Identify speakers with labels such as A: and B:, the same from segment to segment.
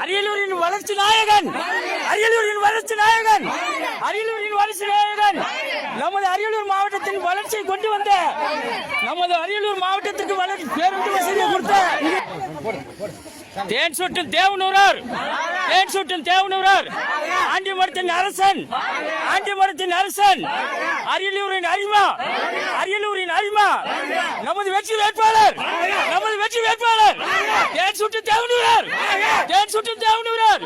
A: அரியலூரின் வளர்ச்சி நாயகன், அரியலூரின் வளர்ச்சி நாயகன், அரியலூரின் வளர்ச்சி நாயகன், நமது அரியலூர் மாவட்டத்தின் வளர்ச்சியை கொண்டு வந்த, நமது அரியலூர் மாவட்டத்திற்கு வளர்ச்சி பேருந்து வசதியை கொடுத்த தேன் சுட்டும் தேவனூரார், தேன் சுட்டும் தேவனூரார், ஆண்டிமரத்தின் அரசன், ஆண்டிமரத்தின் அரசன், அரியலூரின் அரிமா, அரியலூரின் அரிமா, நமது வெற்றி வேட்பாளர், நமது வெற்றி வேட்பாளர் தேன் சுட்டும் தேவனூரார், தேன் சுட்டும் தேவனூரார்,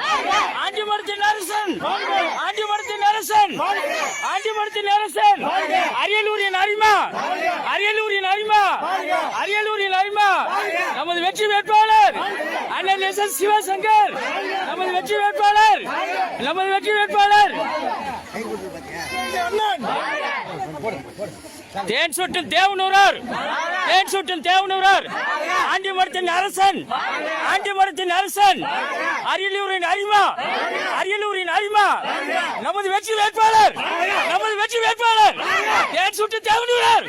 A: ஆண்டிமரத்தின் அரசன், ஆண்டிமரத்தின் அரசன், ஆண்டிமரத்தின் அரசன், அரியலூரின் அரிமா, அரியலூரின் அரிமா, அரியலூரின் அரிமா, நமது வெற்றி வேட்பாளர் அண்ணன் எஸ் எஸ் சிவசங்கர், நமது வெற்றி வேட்பாளர், நமது வெற்றி வேட்பாளர் தேன் சுட்டும் தேவனூரார், தேன் சுட்டும் தேவனூரார், ஆண்டிமரத்தின் அரசன், ஆண்டிமரத்தின் அரசன், அரியலூரின் அரிமா, அரியலூரின் அரிமா, நமது வெற்றி வேட்பாளர், நமது வெற்றி வேட்பாளர் தேன் சுட்டும் தேவனூரார்,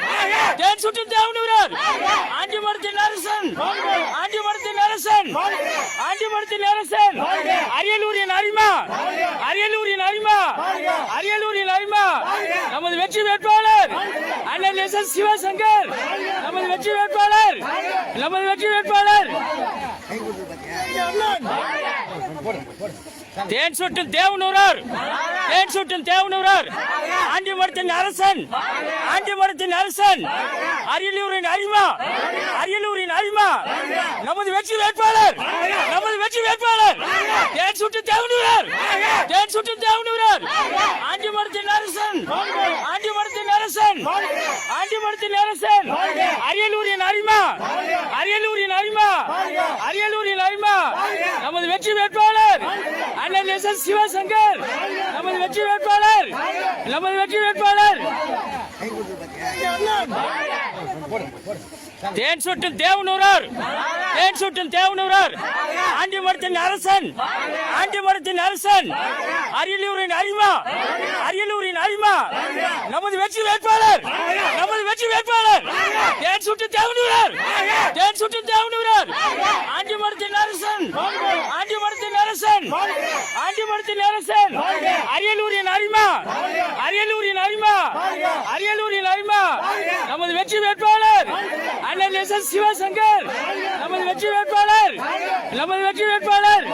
A: தேன் சுட்டும் தேவனூரார், ஆண்டிமரத்தின் அரசன், ஆண்டிமரத்தின் அரசன், ஆண்டிமரத்தின் அரசன், அரியலூரின் அரிமா, அரியலூரின் அரிமா, அரியலூரின் அரிமா, நமது வெற்றி வேட்பாளர் அண்ணன் எஸ் எஸ் சிவசங்கர், நமது வெற்றி வேட்பாளர், நமது வெற்றி வேட்பாளர் தேன் சுட்டும் தேவனூரார், தேன் சுட்டும் தேவனூரார், ஆண்டிமரத்தின் அரசன், ஆண்டிமரத்தின் அரசன், அரியலூரின் அரிமா, அரியலூரின் அரிமா, நமது வெற்றி வேட்பாளர், நமது வெற்றி வேட்பாளர் தேன் சுட்டும் தேவனூரார், தேன் சுட்டும் தேவனூரார், ஆண்டிமரத்தின் அரசன், ஆண்டிமரத்தின் அரசன், ஆண்டிமரத்தின் அரசன், அரியலூரின் அரிமா, அரியலூரின் அரிமா, அரியலூரின் அரிமா, நமது வெற்றி வேட்பாளர் அண்ணன் எஸ் எஸ் சிவசங்கர், நமது வெற்றி வேட்பாளர், நமது வெற்றி வேட்பாளர் தேன் சுட்டும் தேவனூரார், தேன் சுட்டும் தேவனூரார், ஆண்டிமரத்தின் அரசன், ஆண்டிமரத்தின் அரசன், அரியலூரின் அரிமா, அரியலூரின் அரிமா, நமது வெற்றி வேட்பாளர், நமது வெற்றி வேட்பாளர் தேன் சுட்டும் தேவனூரார், தேன் சுட்டும் தேவனூரார், ஆண்டிமரத்தின் அரசன், ஆண்டிமரத்தின் அரசன், ஆண்டிமரத்தின் அரசன், அரியலூரின் அரிமா, அரியலூரின் அரிமா, அரியலூரின் அரிமா, நமது வெற்றி வேட்பாளர் அண்ணன் எஸ் எஸ் சிவசங்கர், நமது வெற்றி வேட்பாளர், நமது வெற்றி வேட்பாளர்